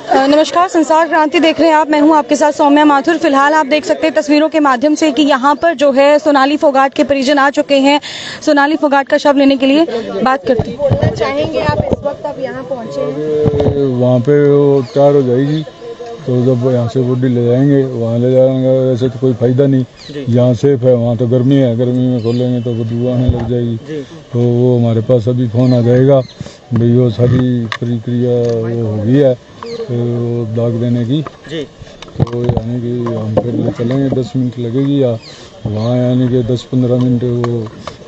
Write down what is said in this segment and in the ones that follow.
नमस्कार, संसार क्रांति देख रहे हैं आप। मैं हूं आपके साथ सौम्या माथुर। फिलहाल आप देख सकते हैं तस्वीरों के माध्यम से कि यहां पर जो है सोनाली फोगाट के परिजन आ चुके हैं सोनाली फोगाट का शव लेने के लिए। बात करते हैं। बोलना चाहेंगे आप, इस वक्त आप यहां पहुंचे हैं? वहाँ पे वो तैयार हो जाएगी तो जब यहाँ से बॉडी ले जाएंगे वहाँ ले जाएंगे। वैसे तो कोई फायदा नहीं, यहाँ सेफ है, वहाँ तो गर्मी है, गर्मी में खोलेंगे तो बदबू आने लग जाएगी। तो वो हमारे पास अभी फोन आ जाएगा भाई वो सारी प्रक्रिया वो हो गई है तो दाग देने की। तो यानी कि हम फिर ले चलेंगे, 10 मिनट लगेगी या वहाँ यानी कि 10-15 मिनट वो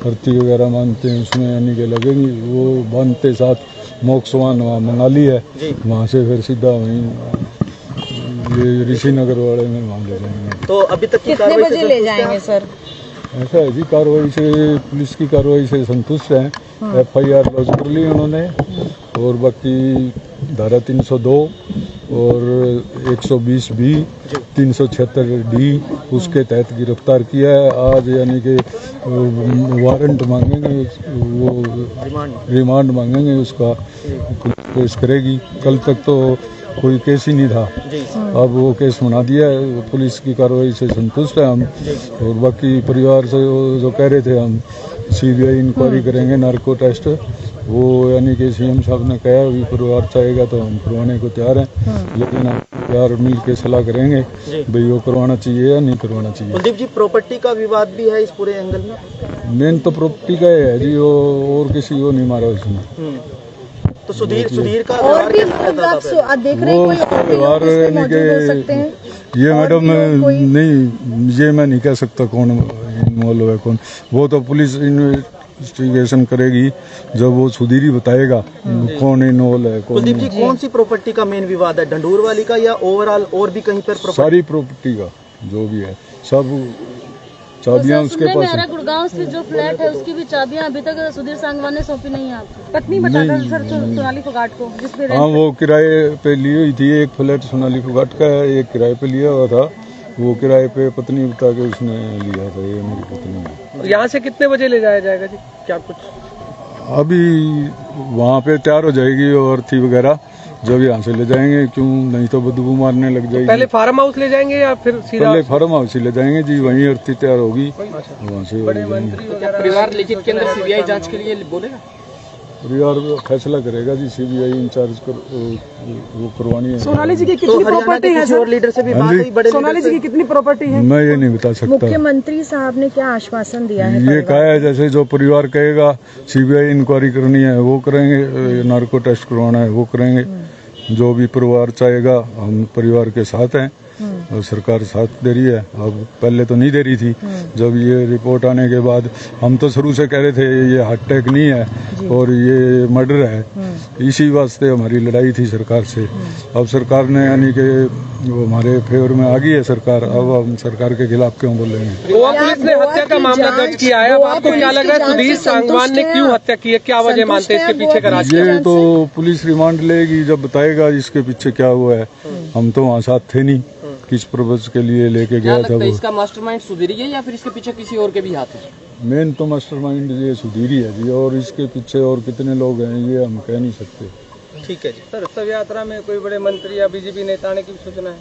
भर्ती वगैरह मानते हैं उसमें यानी कि लगेंगी। वो बांधते साथ मोक्षवान वहाँ मंगा ली है, वहाँ से फिर सीधा वहीं ये ऋषि नगर वाले में वहाँ ले जाएंगे। तो अभी तक कितने बजे ले जाएंगे सर? ऐसा है जी, कार्रवाई से पुलिस की कार्रवाई से संतुष्ट हैं। FIR लॉन्च कर ली उन्होंने और बाकी धारा 302 और 120B 376D उसके तहत गिरफ्तार किया है। आज यानी कि वारंट मांगेंगे, वो रिमांड मांगेंगे, उसका केस करेगी। कल तक तो कोई केस ही नहीं था, अब वो केस बना दिया है। पुलिस की कार्रवाई से संतुष्ट है हम। और बाकी परिवार से जो कह रहे थे हम CBI इंक्वायरी करेंगे, नार्को टेस्ट, वो यानी कि CM साहब ने कहा अभी परिवार चाहेगा तो हम करवाने को तैयार हैं, लेकिन हम यार मिल के सलाह करेंगे भाई वो करवाना चाहिए या नहीं करवाना चाहिए। कुलदीप जी, प्रॉपर्टी का विवाद भी है इस पूरे एंगल में? मेन तो प्रॉपर्टी का है जी, वो और किसी को नहीं मारा उसने। तो सुधीर का और भी आप देख रहे हैं कोई व्यवहार यानी कि ये मैडम नहीं, ये मैं नहीं कह सकता कौन इन्वॉल्व है कौन। वो तो पुलिस इन्वेस्टिगेशन करेगी, जब वो सुधीर ही बताएगा कौन इन्वॉल्व है कौन। कुलदीप जी, कौन सी प्रॉपर्टी का मेन विवाद है, ढंडूर वाली का या ओवरऑल और भी कहीं पर? सारी प्रॉपर्टी का जो भी है, सब चाबियां उसके पास है। गुड़गांव स्थित जो फ्लैट है उसकी भी चाबियां अभी तक सुधीर सांगवान ने सौंपी नहीं है आपको? पत्नी बताता सर सोनाली फोगाट को, जिसपे हाँ वो किराए पे ली हुई थी। एक फ्लैट सोनाली फोगाट का है, एक किराए पे लिया हुआ था। वो किराए पे पत्नी बता के उसने लिया था, ये मेरी पत्नी है। यहाँ से कितने बजे ले जाया जाएगा जी, क्या कुछ? अभी वहाँ पे तैयार हो जाएगी और थी वगैरह, जब यहाँ से ले जाएंगे, क्यों नहीं तो बदबू मारने लग जाएगी। पहले फार्म हाउस ले जाएंगे या फिर सीधा? पहले फार्म हाउस ही ले जाएंगे जी, वहीं अर्थी तैयार होगी, वहाँ से परिवार लिखित के अंदर CBI जांच के लिए बोलेगा? परिवार फैसला करेगा जी, CBI इंचार्ज वो करवानी है। सोनाली जी की कितनी प्रॉपर्टी है सर? लीडर से भी बात हुई, बड़े सोनाली जी की कितनी प्रॉपर्टी है? मैं ये नहीं बता सकता। मुख्यमंत्री साहब ने क्या आश्वासन दिया है? ये कहा है जैसे जो परिवार कहेगा, CBI इंक्वायरी करनी है वो करेंगे, नार्को टेस्ट करवाना है वो करेंगे। जो भी परिवार चाहेगा, हम परिवार के साथ हैं और सरकार साथ दे रही है। अब पहले तो नहीं दे रही थी, जब ये रिपोर्ट आने के बाद हम तो शुरू से कह रहे थे ये हार्ट अटैक नहीं है और ये मर्डर है, इसी वास्ते हमारी लड़ाई थी सरकार से। अब सरकार ने यानी कि वो हमारे फेवर में आ गई है सरकार, अब हम सरकार के खिलाफ क्यों बोलेंगे। गोवा पुलिस ने हत्या का मामला दर्ज किया है, अब आपको क्या लग रहा है सुधीर सांगवान ने क्यों हत्या की है, क्या वजह मानते हैं इसके पीछे का राज? ये तो पुलिस रिमांड लेगी, जब बताएगा इसके पीछे क्या हुआ है। हम तो वहाँ साथ थे नहीं, किस पर्पज के लिए लेके गया था वो। इसका मास्टरमाइंड सुधीर ही है या फिर इसके पीछे किसी और के भी हाथ है? मेन तो मास्टरमाइंड ये सुधीर ही है जी, और इसके पीछे और कितने लोग हैं ये हम कह नहीं सकते। ठीक है जी। सर, शव यात्रा में कोई बड़े मंत्री या BJP नेता आने की सूचना है?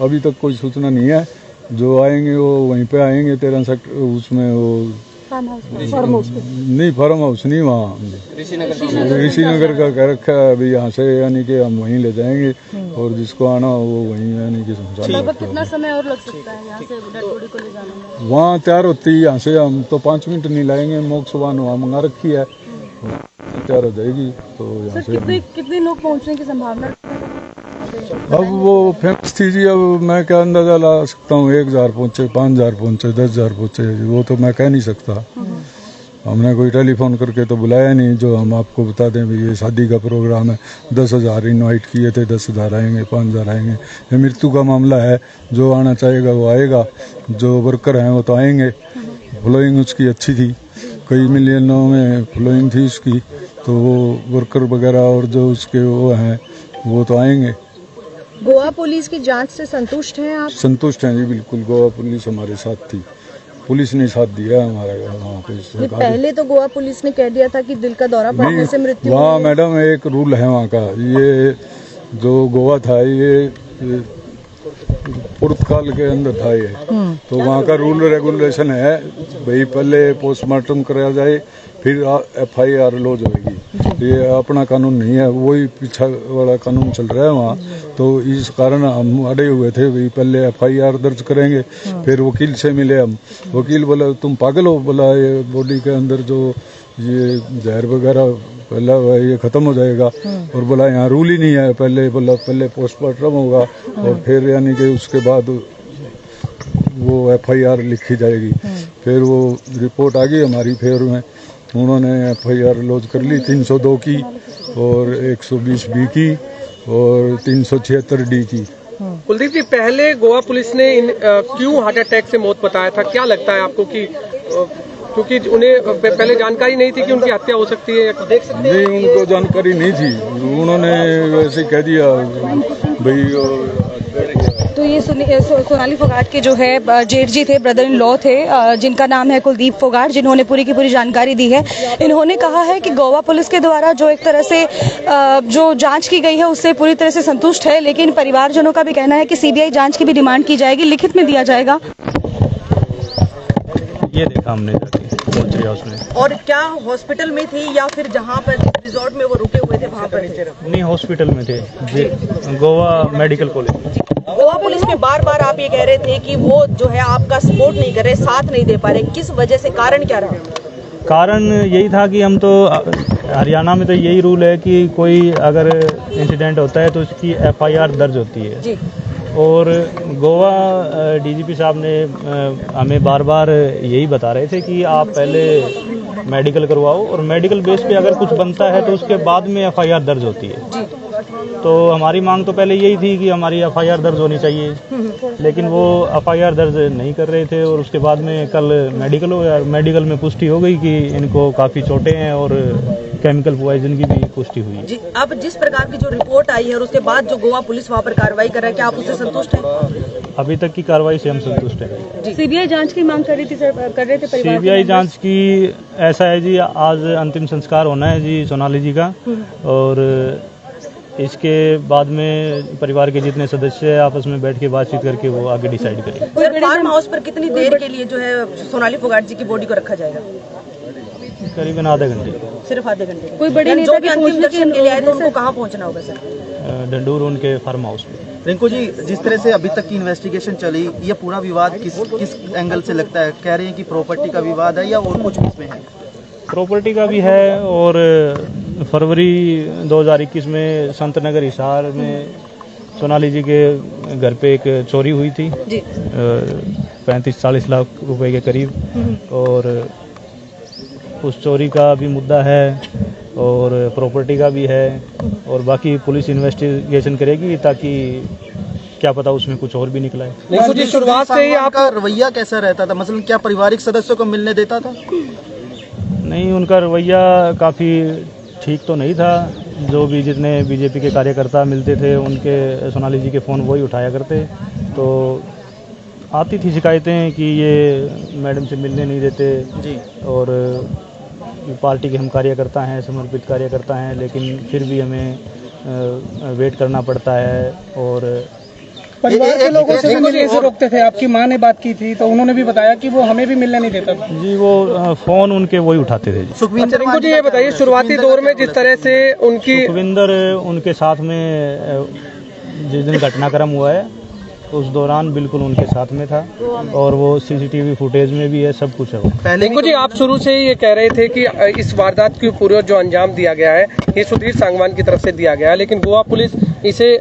अभी तक कोई सूचना नहीं है, जो आएंगे वो वहीं पे आएंगे 13 सेक्टर उसमें, वो नहीं फार्म हाउस नहीं, वहाँ ऋषि नगर का कह रखा है। अभी यहाँ से यानी कि हम वहीं ले जाएंगे और जिसको आना हो वो वहीं यानी कि लगभग कितना समय और लग सकता है यहाँ से डेड बॉडी को ले जाने में? वहाँ तैयार होती है, यहाँ से हम तो 5 मिनट नहीं लाएंगे। मोक्षवान वहाँ मंगा रखी है, तैयार हो जाएगी। तो यहाँ से कितने लोग पहुँचने की संभावना? अब वो फेमस थी जी, अब मैं क्या अंदाजा ला सकता हूँ, 1000 पहुँचे, 5000 पहुँचे, 10,000 पहुँचे, वो तो मैं कह नहीं सकता। हमने कोई टेलीफोन करके तो बुलाया नहीं जो हम आपको बता दें भाई ये शादी का प्रोग्राम है, 10,000 इनवाइट किए थे, 10,000 आएंगे, 5,000 आएंगे। ये मृत्यु का मामला है, जो आना चाहेगा वो आएगा, जो वर्कर हैं वो तो आएंगे। फॉलोइंग उसकी अच्छी थी, कई मिलियनों में फॉलोइंग थी उसकी, तो वो वर्कर वगैरह और जो उसके वो हैं वो तो आएंगे। गोवा पुलिस की जांच से संतुष्ट हैं आप? संतुष्ट हैं जी, बिल्कुल। गोवा पुलिस हमारे साथ थी, पुलिस ने साथ दिया हमारा वहाँ पे। पहले तो गोवा पुलिस ने कह दिया था कि दिल का दौरा पड़ने से मृत्यु। वहाँ मैडम एक रूल है वहाँ का, ये जो गोवा था ये पुर्तगाल के अंदर था ये, तो वहाँ का रूल रेगुलेशन है भाई पहले पोस्टमार्टम कराया जाए फिर FIR लॉज होगी। ये अपना कानून नहीं है, वही पीछा वाला कानून चल रहा है वहाँ। तो इस कारण हम अड़े हुए थे भाई पहले FIR दर्ज करेंगे। फिर वकील से मिले हम, वकील बोला तुम पागल हो, बोला ये बॉडी के अंदर जो ये जहर वगैरह पहला ये खत्म हो जाएगा, और बोला यहाँ रूल ही नहीं है, पहले पोस्टमार्टम होगा और फिर यानी कि उसके बाद वो FIR लिखी जाएगी। फिर वो रिपोर्ट आ गई हमारी फेवर में, उन्होंने FIR लॉज कर ली 302 की और 120B की और 376D की। कुलदीप जी, पहले गोवा पुलिस ने क्यों हार्ट अटैक से मौत बताया था? क्या लगता है आपको कि क्योंकि उन्हें पहले जानकारी नहीं थी कि उनकी हत्या हो सकती है? देख सकते हैं नहीं, उनको जानकारी नहीं थी, उन्होंने वैसे कह दिया भाई। तो ये सोनाली फोगाट के जो है जेठ जी थे, ब्रदर इन लॉ थे, जिनका नाम है कुलदीप फोगाट, जिन्होंने पूरी की पूरी जानकारी दी है। इन्होंने कहा है कि गोवा पुलिस के द्वारा जो एक तरह से जो जांच की गई है उससे पूरी तरह से संतुष्ट है, लेकिन परिवारजनों का भी कहना है कि CBI जांच की भी डिमांड की जाएगी, लिखित में दिया जाएगा। ये देखा हमने मोर्चरी हाउस में। और क्या हॉस्पिटल में थी या फिर जहाँ पर रिजॉर्ट में वो रुके हुए थे वहाँ पर? नहीं, हॉस्पिटल में थे, Goa medical college. Goa police में बार बार आप ये कह रहे थे कि वो जो है आपका सपोर्ट नहीं कर रहे, साथ नहीं दे पा रहे, किस वजह से, कारण क्या रहा? कारण यही था कि हम तो हरियाणा में तो यही रूल है कि कोई अगर इंसिडेंट होता है तो उसकी FIR दर्ज होती है जी। और गोवा DGP साहब ने हमें बार बार यही बता रहे थे कि आप पहले मेडिकल करवाओ और मेडिकल बेस पे अगर कुछ बनता है तो उसके बाद में FIR दर्ज होती है। तो हमारी मांग तो पहले यही थी कि हमारी FIR दर्ज होनी चाहिए, लेकिन वो FIR दर्ज नहीं कर रहे थे। और उसके बाद में कल मेडिकल हो गया, मेडिकल में पुष्टि हो गई कि इनको काफ़ी चोटें हैं और केमिकल पॉइजन की भी पुष्टि हुई। जी, अब जिस प्रकार की जो रिपोर्ट आई है और उसके बाद जो गोवा पुलिस वहाँ पर कार्रवाई कर रहा है, क्या आप उससे संतुष्ट हैं? अभी तक की कार्रवाई से हम संतुष्ट हैं। CBI जांच की मांग कर रहे थे परिवार। CBI जांच की ऐसा है जी, आज अंतिम संस्कार होना है जी सोनाली जी का, और इसके बाद में परिवार के जितने सदस्य हैं आपस में बैठ के बातचीत करके वो आगे डिसाइड करेंगे। फार्म हाउस पर कितनी देर के लिए जो है सोनाली फोगाट जी की बॉडी को रखा जाएगा? करीबन आधे घंटे। सिर्फ आधे घंटे? कोई बड़े नेता जो भी अंतिम दर्शन के लिए आए थे उनको कहाँ पहुँचना होगा सर? डंडूर उनके फार्म हाउस में। रिंकू जी, जिस तरह से अभी तक की इन्वेस्टिगेशन चली, ये पूरा विवाद किस एंगल से लगता है? कह रहे हैं कि प्रॉपर्टी का विवाद है या और कुछ इसमें है? प्रॉपर्टी का भी है, और फरवरी 2021 में संतनगर हिसार में सोनाली जी के घर पे एक चोरी हुई थी 35-40 लाख रुपए के करीब, और उस चोरी का भी मुद्दा है और प्रॉपर्टी का भी है, और बाकी पुलिस इन्वेस्टिगेशन करेगी ताकि क्या पता उसमें कुछ और भी निकला है। जी, शुरुआत से ही आपका रवैया कैसा रहता था? मतलब क्या पारिवारिक सदस्यों को मिलने देता था? नहीं, उनका रवैया काफ़ी ठीक तो नहीं था। जो भी जितने बीजेपी के कार्यकर्ता मिलते थे उनके सोनाली जी के फ़ोन वही उठाया करते, तो आती थी शिकायतें कि ये मैडम से मिलने नहीं देते जी, और पार्टी के हम कार्यकर्ता हैं, समर्पित कार्यकर्ता हैं, लेकिन फिर भी हमें वेट करना पड़ता है। और परिवार के लोगों से मिलने से रोकते थे। आपकी मां ने बात की थी तो उन्होंने भी बताया कि वो हमें भी मिलने नहीं देता था। जी, वो फ़ोन उनके वही उठाते थे। रिंकू जी, ये बताइए, शुरुआती दौर में जिस तरह से उनकी सुखविंदर उनके साथ में जिस दिन घटनाक्रम हुआ है उस दौरान बिल्कुल उनके साथ में था, और वो CCTV फुटेज में भी है, सब कुछ है वो। रिंकू जी, आप शुरू से ही ये कह रहे थे कि इस वारदात के पूरे जो अंजाम दिया गया है ये सुधीर सांगवान की तरफ से दिया गया है, लेकिन गोवा पुलिस इसे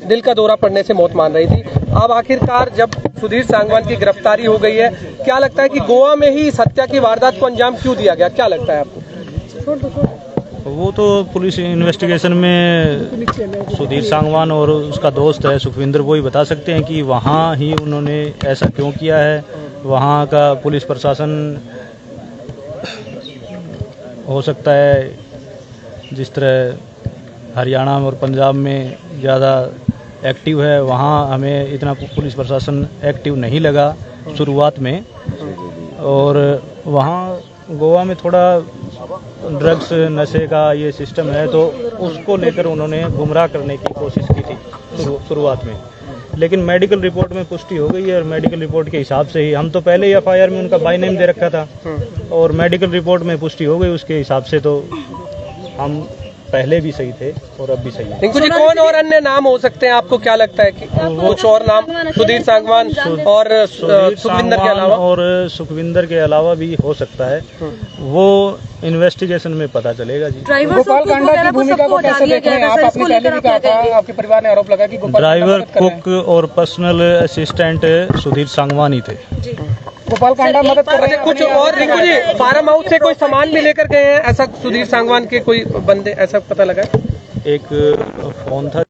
दिल का दौरा पड़ने से मौत मान रही थी। अब आखिरकार जब सुधीर सांगवान की गिरफ्तारी हो गई है, क्या लगता है कि गोवा में ही इस हत्या की वारदात को अंजाम क्यों दिया गया? क्या लगता है आपको? वो तो पुलिस इन्वेस्टिगेशन में सुधीर सांगवान और उसका दोस्त है सुखविंदर, वो ही बता सकते हैं कि वहाँ ही उन्होंने ऐसा क्यों किया है। वहाँ का पुलिस प्रशासन हो सकता है जिस तरह हरियाणा और पंजाब में ज़्यादा एक्टिव है, वहाँ हमें इतना पुलिस प्रशासन एक्टिव नहीं लगा शुरुआत में, और वहाँ गोवा में थोड़ा ड्रग्स नशे का ये सिस्टम है, तो उसको लेकर उन्होंने गुमराह करने की कोशिश की थी शुरुआत में। लेकिन मेडिकल रिपोर्ट में पुष्टि हो गई है और मेडिकल रिपोर्ट के हिसाब से ही, हम तो पहले ही एफआईआर में उनका बाय नेम दे रखा था और मेडिकल रिपोर्ट में पुष्टि हो गई, उसके हिसाब से तो हम पहले भी सही थे और अब भी सही है। रिंकू जी, कौन और अन्य नाम हो सकते हैं, आपको क्या लगता है कि कुछ और नाम सुधीर सांगवान और सुखविंदर के अलावा? और सुखविंदर के अलावा भी हो सकता है, वो इन्वेस्टिगेशन में पता चलेगा जी। गोपाल कांडा की भूमिका को कैसे देख रहे हैं आप? आपने पहले भी कहा था, आपके परिवार ने आरोप लगाया कि ड्राइवर, कुक और पर्सनल असिस्टेंट सुधीर सांगवान ही थे। गोपाल कांडा मदद कर रहे हैं। कुछ और रिंकू जी, फार्म हाउस से कोई सामान भी लेकर गए हैं ऐसा सुधीर सांगवान के कोई बंदे, ऐसा पता लगा? एक फोन था